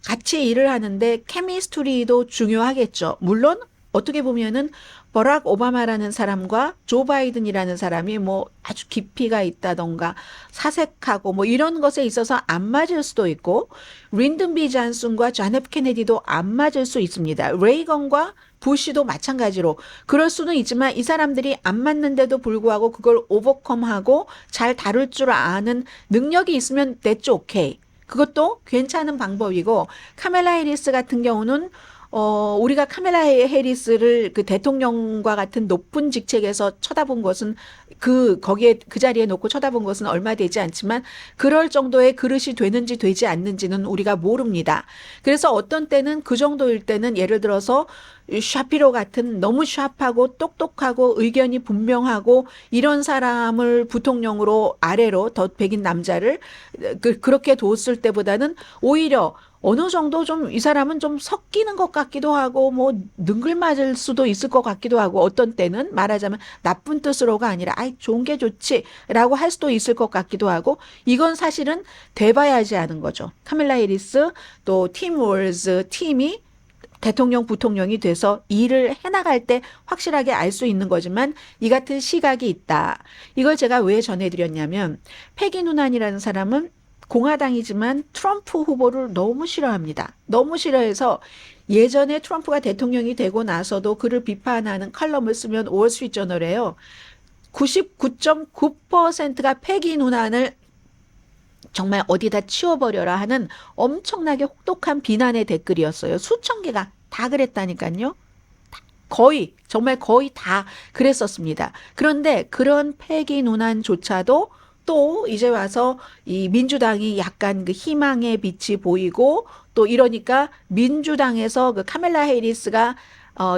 Speaker 2: 같이 일을 하는데 케미스트리도 중요하겠죠. 물론 어떻게 보면은 버락 오바마라는 사람과 조 바이든이라는 사람이 뭐 아주 깊이가 있다던가 사색하고 뭐 이런 것에 있어서 안 맞을 수도 있고 린든 B 존슨과 존 F 케네디도 안 맞을 수 있습니다. 레이건과 부시도 마찬가지로 그럴 수는 있지만 이 사람들이 안 맞는데도 불구하고 그걸 오버컴하고 잘 다룰 줄 아는 능력이 있으면 that's okay. 그것도 괜찮은 방법이고 카멜라 해리스 같은 경우는 우리가 카멜라 해리스를 그 대통령과 같은 높은 직책에서 쳐다본 것은 거기에 그 자리에 놓고 쳐다본 것은 얼마 되지 않지만 그럴 정도의 그릇이 되는지 되지 않는지는 우리가 모릅니다. 그래서 어떤 때는 그 정도일 때는 예를 들어서 샤피로 같은 너무 샤프하고 똑똑하고 의견이 분명하고 이런 사람을 부통령으로 아래로 더 백인 남자를 그렇게 뒀을 때보다는 오히려 어느 정도 좀 이 사람은 좀 섞이는 것 같기도 하고 뭐 능글맞을 수도 있을 것 같기도 하고 어떤 때는 말하자면 나쁜 뜻으로가 아니라 아이 좋은 게 좋지라고 할 수도 있을 것 같기도 하고 이건 사실은 돼봐야지 하는 거죠. 카멜라 해리스 또 팀 월즈 팀이 대통령 부통령이 돼서 일을 해나갈 때 확실하게 알 수 있는 거지만 이 같은 시각이 있다. 이걸 제가 왜 전해드렸냐면 패기 누난이라는 사람은 공화당이지만 트럼프 후보를 너무 싫어합니다. 너무 싫어해서 예전에 트럼프가 대통령이 되고 나서도 그를 비판하는 칼럼을 쓰면 월스트리트저널에요. 99.9%가 패기 누난을 정말 어디다 치워버려라 하는 엄청나게 혹독한 비난의 댓글이었어요. 수천 개가 다 그랬다니까요. 정말 거의 다 그랬었습니다. 그런데 그런 패기 누난조차도 또 이제 와서 이 민주당이 약간 그 희망의 빛이 보이고 또 이러니까 민주당에서 그 카멜라 해리스가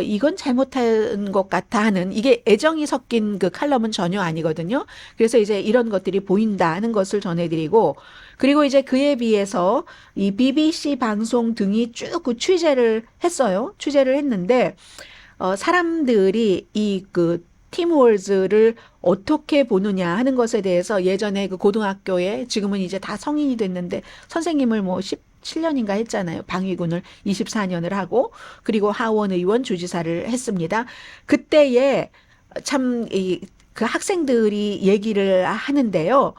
Speaker 2: 이건 잘못한 것 같아 하는 이게 애정이 섞인 그 칼럼은 전혀 아니거든요. 그래서 이제 이런 것들이 보인다 하는 것을 전해드리고 그리고 이제 그에 비해서 이 BBC 방송 등이 쭉 그 취재를 했어요. 취재를 했는데 사람들이 팀 월즈를 어떻게 보느냐 하는 것에 대해서 예전에 그 고등학교에 지금은 이제 다 성인이 됐는데 선생님을 뭐 17년인가 했잖아요. 방위군을 24년을 하고 그리고 하원 의원 주지사를 했습니다. 그때에 참 그 학생들이 얘기를 하는데요.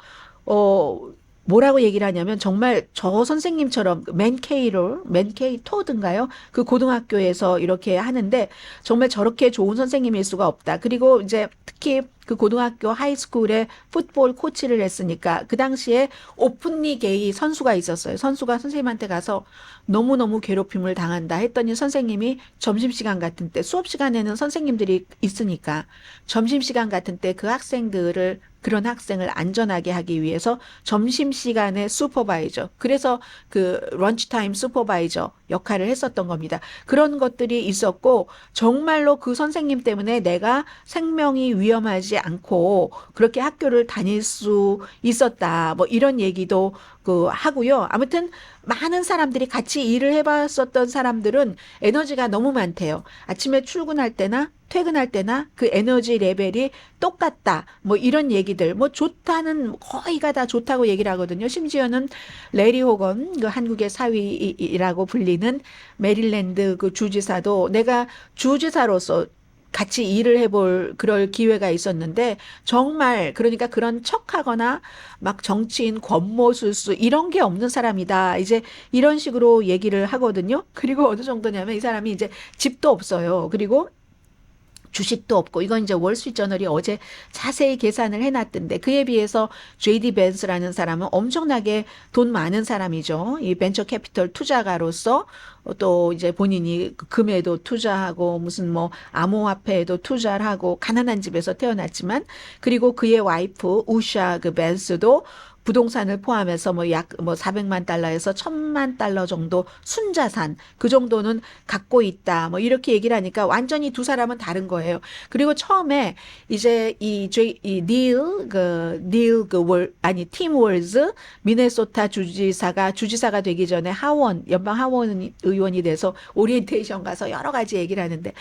Speaker 2: 뭐라고 얘기를 하냐면 정말 저 선생님처럼 맨케이토든가요? 그 고등학교에서 이렇게 하는데 정말 저렇게 좋은 선생님일 수가 없다. 그리고 이제 특히 그 고등학교 하이스쿨에 풋볼 코치를 했으니까 그 당시에 오픈리 게이 선수가 있었어요. 선수가 선생님한테 가서 너무너무 괴롭힘을 당한다 했더니 선생님이 점심시간 같은 때 수업 시간에는 선생님들이 있으니까 점심시간 같은 때 그 학생들을 그런 학생을 안전하게 하기 위해서 점심시간에 슈퍼바이저, 그래서 그 런치타임 슈퍼바이저 역할을 했었던 겁니다. 그런 것들이 있었고 정말로 그 선생님 때문에 내가 생명이 위험하지 않고 그렇게 학교를 다닐 수 있었다. 뭐 이런 얘기도 하고요. 아무튼 많은 사람들이 같이 일을 해봤었던 사람들은 에너지가 너무 많대요. 아침에 출근할 때나 퇴근할 때나 그 에너지 레벨이 똑같다. 뭐 이런 얘기들. 뭐 좋다는 거의가 다 좋다고 얘기를 하거든요. 심지어는 레리 호건, 그 한국의 사위라고 불리는 메릴랜드 그 주지사도 내가 주지사로서 같이 일을 해볼 그럴 기회가 있었는데 정말 그러니까 그런 척하거나 막 정치인 권모술수 이런 게 없는 사람이다. 이제 이런 식으로 얘기를 하거든요. 그리고 어느 정도냐면 이 사람이 이제 집도 없어요. 그리고 주식도 없고 이건 이제 월스트리트저널이 어제 자세히 계산을 해놨던데 그에 비해서 JD 벤스라는 사람은 엄청나게 돈 많은 사람이죠. 이 벤처 캐피털 투자가로서 또 이제 본인이 금에도 투자하고 무슨 뭐 암호화폐에도 투자를 하고 가난한 집에서 태어났지만 그리고 그의 와이프 우샤 그 벤스도 부동산을 포함해서 뭐 약 400만 달러에서 1000만 달러 정도 순자산 그 정도는 갖고 있다. 뭐 이렇게 얘기를 하니까 완전히 두 사람은 다른 거예요. 그리고 처음에 이제 팀 월즈 미네소타 주지사가 되기 전에 연방 하원 의원이 돼서 오리엔테이션 가서 여러 가지 얘기를 하는데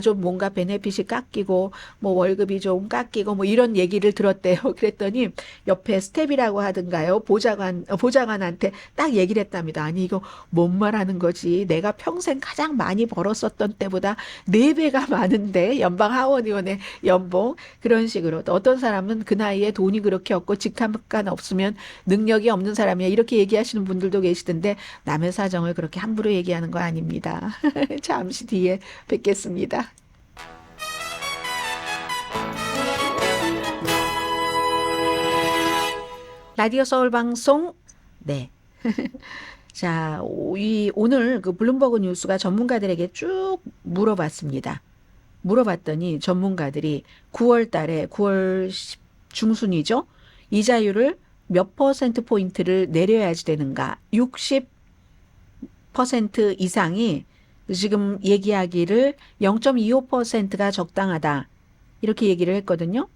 Speaker 2: 좀 뭔가 베네핏이 깎이고 뭐 월급이 좀 깎이고 뭐 이런 얘기를 들었대요. 그랬더니 옆에 스텝이라고 하든가요. 보좌관한테 딱 얘기를 했답니다. 아니 이거 뭔 말하는 거지. 내가 평생 가장 많이 벌었었던 때보다 4배가 많은데 연방 하원의원의 연봉. 그런 식으로 또 어떤 사람은 그 나이에 돈이 그렇게 없고 직함간 없으면 능력이 없는 사람이야. 이렇게 얘기하시는 분들도 계시던데 남의 사정을 그렇게 함부로 얘기하는 거 아닙니다. 잠시 뒤에 뵙겠습니다. 라디오 서울 방송. 네. 자, 오늘 그 블룸버그 뉴스가 전문가들에게 쭉 물어봤습니다. 물어봤더니 전문가들이 9월 달에 9월 중순이죠. 이자율을 몇 %포인트를 내려야지 되는가. 60% 이상이 지금 얘기하기를 0.25%가 적당하다. 이렇게 얘기를 했거든요.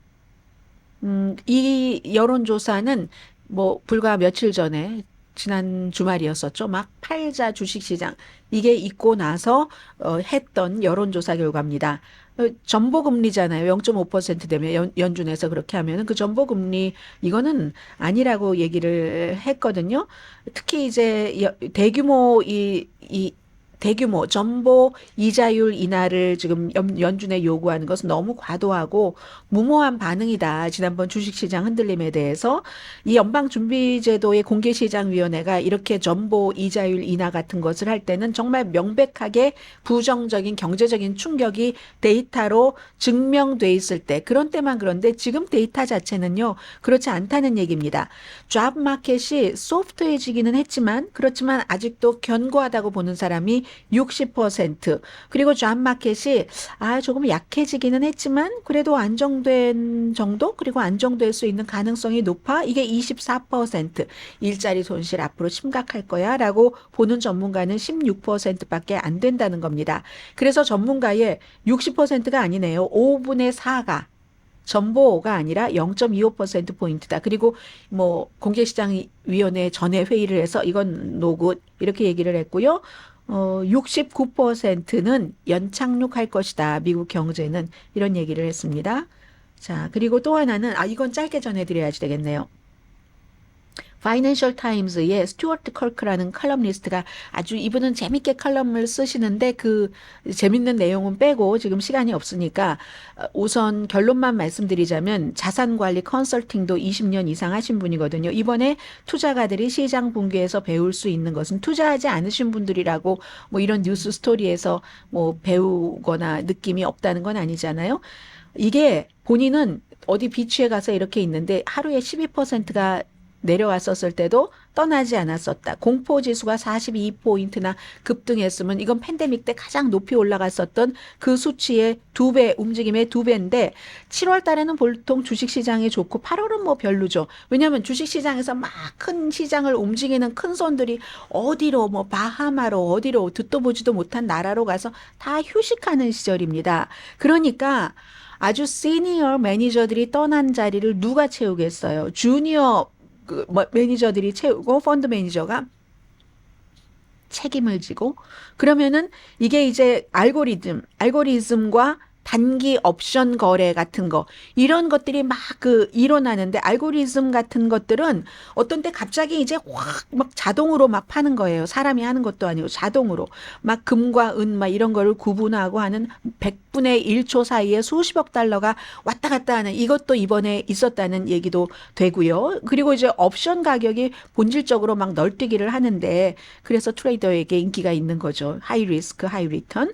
Speaker 2: 이 여론조사는 뭐 불과 며칠 전에 지난 주말이었었죠. 막 팔자 주식시장 이게 있고 나서 했던 여론조사 결과입니다. 전보금리잖아요. 0.5% 되면 연준에서 그렇게 하면은 그 전보금리 이거는 아니라고 얘기를 했거든요. 특히 이제 대규모 전보 이자율 인하를 지금 연준에 요구하는 것은 너무 과도하고 무모한 반응이다. 지난번 주식시장 흔들림에 대해서 이 연방준비제도의 공개시장위원회가 이렇게 전보 이자율 인하 같은 것을 할 때는 정말 명백하게 부정적인 경제적인 충격이 데이터로 증명돼 있을 때 그런 때만 그런데 지금 데이터 자체는요. 그렇지 않다는 얘기입니다. 잡 마켓이 소프트해지기는 했지만 그렇지만 아직도 견고하다고 보는 사람이 60% 그리고 잡 마켓이 조금 약해지기는 했지만 그래도 안정된 정도 그리고 안정될 수 있는 가능성이 높아 이게 24% 일자리 손실 앞으로 심각할 거야 라고 보는 전문가는 16%밖에 안 된다는 겁니다. 그래서 전문가의 60%가 아니네요. 5분의 4가 전보가 아니라 0.25%포인트다. 그리고 뭐 공개시장위원회 전에 회의를 해서 이건 노굿 이렇게 얘기를 했고요. 69%는 연착륙할 것이다. 미국 경제는 이런 얘기를 했습니다. 자, 그리고 또 하나는 이건 짧게 전해드려야지 되겠네요. 파이낸셜 타임즈의 스튜어트 컬크라는 칼럼니스트가 아주 이분은 재밌게 칼럼을 쓰시는데 그 재밌는 내용은 빼고 지금 시간이 없으니까 우선 결론만 말씀드리자면 자산관리 컨설팅도 20년 이상 하신 분이거든요. 이번에 투자가들이 시장 붕괴에서 배울 수 있는 것은 투자하지 않으신 분들이라고 뭐 이런 뉴스 스토리에서 뭐 배우거나 느낌이 없다는 건 아니잖아요. 이게 본인은 어디 비치에 가서 이렇게 있는데 하루에 12%가 내려왔었을 때도 떠나지 않았었다. 공포지수가 42포인트나 급등했으면 이건 팬데믹 때 가장 높이 올라갔었던 그 수치의 2배, 움직임의 2배인데 7월 달에는 보통 주식시장이 좋고 8월은 뭐 별로죠. 왜냐하면 주식시장에서 막 큰 시장을 움직이는 큰 손들이 어디로 뭐 바하마로 어디로 듣도 보지도 못한 나라로 가서 다 휴식하는 시절입니다. 그러니까 아주 시니어 매니저들이 떠난 자리를 누가 채우겠어요. 주니어 매니저들이 채우고 펀드 매니저가 책임을 지고 그러면은 이게 이제 알고리즘과 단기 옵션 거래 같은 거 이런 것들이 막 일어나는데 알고리즘 같은 것들은 어떤 때 갑자기 이제 확 막 자동으로 막 파는 거예요. 사람이 하는 것도 아니고 자동으로 막 금과 은 막 이런 거를 구분하고 하는 100분의 1초 사이에 수십억 달러가 왔다 갔다 하는 이것도 이번에 있었다는 얘기도 되고요. 그리고 이제 옵션 가격이 본질적으로 막 널뛰기를 하는데 그래서 트레이더에게 인기가 있는 거죠. 하이 리스크, 하이 리턴.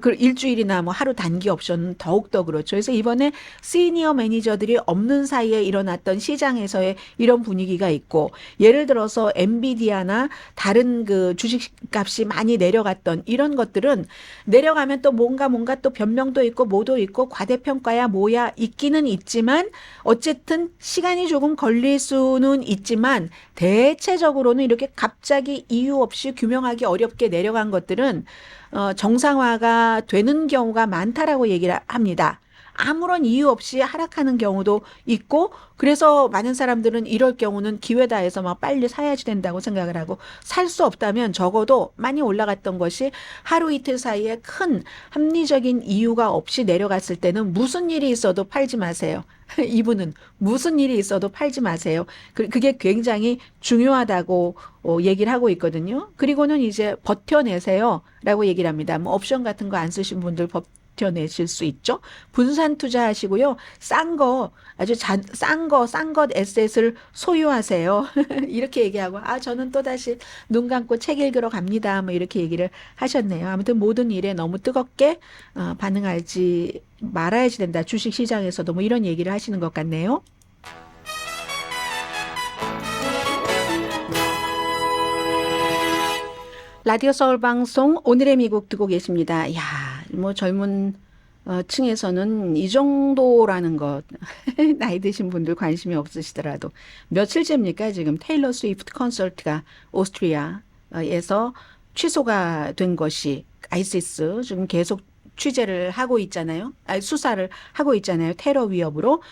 Speaker 2: 그 일주일이나 뭐 하루 단기 옵션은 더욱더 그렇죠. 그래서 이번에 시니어 매니저들이 없는 사이에 일어났던 시장에서의 이런 분위기가 있고 예를 들어서 엔비디아나 다른 그 주식값이 많이 내려갔던 이런 것들은 내려가면 또 뭔가 또 변명도 있고 뭐도 있고 과대평가야 뭐야 있기는 있지만 어쨌든 시간이 조금 걸릴 수는 있지만 대체적으로는 이렇게 갑자기 이유 없이 규명하기 어렵게 내려간 것들은 정상화가 되는 경우가 많다라고 얘기를 합니다. 아무런 이유 없이 하락하는 경우도 있고 그래서 많은 사람들은 이럴 경우는 기회다 해서 막 빨리 사야지 된다고 생각을 하고 살 수 없다면 적어도 많이 올라갔던 것이 하루 이틀 사이에 큰 합리적인 이유가 없이 내려갔을 때는 무슨 일이 있어도 팔지 마세요. 이분은 무슨 일이 있어도 팔지 마세요. 그게 굉장히 중요하다고 얘기를 하고 있거든요. 그리고는 이제 버텨내세요 라고 얘기를 합니다. 뭐 옵션 같은 거 안 쓰신 분들 버텨내실 수 있죠. 분산 투자하시고요. 싼 거 아주 싼 것 에셋을 소유하세요. 이렇게 얘기하고 저는 또다시 눈 감고 책 읽으러 갑니다. 뭐 이렇게 얘기를 하셨네요. 아무튼 모든 일에 너무 뜨겁게 반응하지 말아야지 된다. 주식 시장에서도 뭐 이런 얘기를 하시는 것 같네요. 라디오 서울 방송 오늘의 미국 듣고 계십니다. 야, 뭐 젊은 층에서는 이 정도라는 것 나이 드신 분들 관심이 없으시더라도 며칠째입니까? 지금 테일러 스위프트 콘서트가 오스트리아에서 취소가 된 것이 아이시스 지금 계속 취재를 하고 있잖아요. 수사를 하고 있잖아요. 테러 위협으로.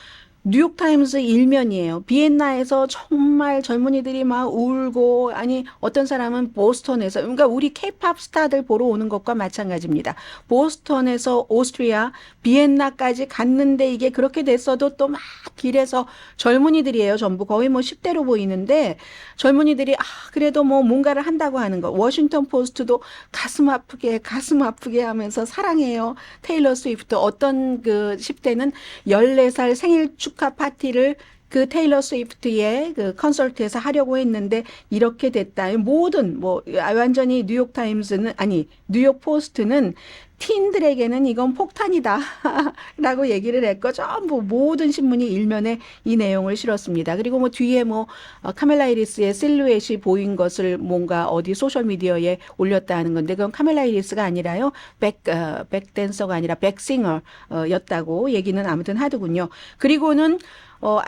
Speaker 2: 뉴욕타임스 일면이에요. 비엔나에서 정말 젊은이들이 막 울고 아니 어떤 사람은 보스턴에서 그러니까 우리 케이팝 스타들 보러 오는 것과 마찬가지입니다. 보스턴에서 오스트리아 비엔나까지 갔는데 이게 그렇게 됐어도 또 막 길에서 젊은이들이에요. 전부 거의 뭐 10대로 보이는데 젊은이들이 그래도 뭐 뭔가를 한다고 하는 거. 워싱턴 포스트도 가슴 아프게 하면서 사랑해요. 테일러 스위프트 어떤 그 10대는 14살 생일 축하 파티를 그 테일러 스위프트의 그 콘서트에서 하려고 했는데 이렇게 됐다. 모든 완전히 뉴욕 포스트는 틴들에게는 이건 폭탄이다 라고 얘기를 했고 전부 모든 신문이 일면에 이 내용을 실었습니다. 그리고 뭐 뒤에 카멜라 해리스의 실루엣이 보인 것을 뭔가 어디 소셜미디어에 올렸다 하는 건데 그건 카멜라 해리스가 아니라요. 백댄서가 아니라 백싱어였다고 얘기는 아무튼 하더군요. 그리고는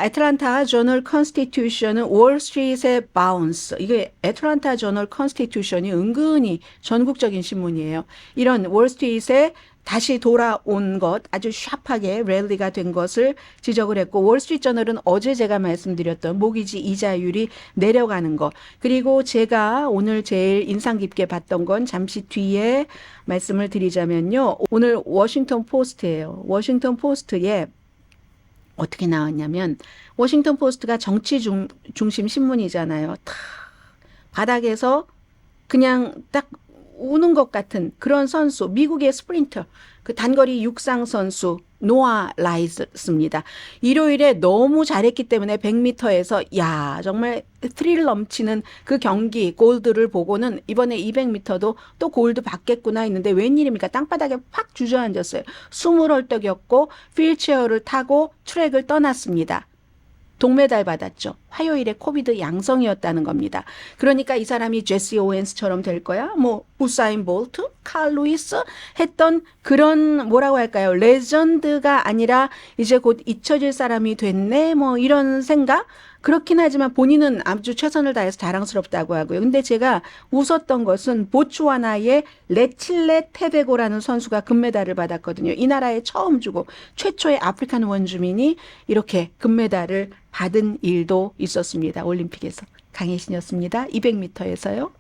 Speaker 2: 애틀란타 저널 컨스티튜션은 월스트리트의 바운스. 이게 애틀란타 저널 컨스티튜션이 은근히 전국적인 신문이에요. 이런 월스트리트에 다시 돌아온 것, 아주 샤프하게 랠리가 된 것을 지적을 했고 월스트리트 저널은 어제 제가 말씀드렸던 모기지 이자율이 내려가는 것. 그리고 제가 오늘 제일 인상 깊게 봤던 건 잠시 뒤에 말씀을 드리자면요. 오늘 워싱턴 포스트예요. 워싱턴 포스트에 어떻게 나왔냐면 워싱턴 포스트가 정치 중심 신문이잖아요. 탁 바닥에서 그냥 딱 우는 것 같은 그런 선수, 미국의 스프린터, 그 단거리 육상 선수 노아 라이스입니다. 일요일에 너무 잘했기 때문에 100m에서 야 정말 스릴 넘치는 그 경기 골드를 보고는 이번에 200m도 또 골드 받겠구나 했는데 웬일입니까? 땅바닥에 팍 주저앉았어요. 숨을 헐떡였고 휠체어를 타고 트랙을 떠났습니다. 동메달 받았죠. 화요일에 코비드 양성이었다는 겁니다. 그러니까 이 사람이 제시 오웬스처럼 될 거야? 뭐 우사인 볼트, 칼 루이스 했던 그런 뭐라고 할까요? 레전드가 아니라 이제 곧 잊혀질 사람이 됐네? 뭐 이런 생각? 그렇긴 하지만 본인은 아주 최선을 다해서 자랑스럽다고 하고요. 근데 제가 웃었던 것은 보츠와나의 레칠레 테베고라는 선수가 금메달을 받았거든요. 이 나라에 처음 주고 최초의 아프리칸 원주민이 이렇게 금메달을 받은 일도 있었습니다. 올림픽에서. 강혜신이었습니다. 200m에서요.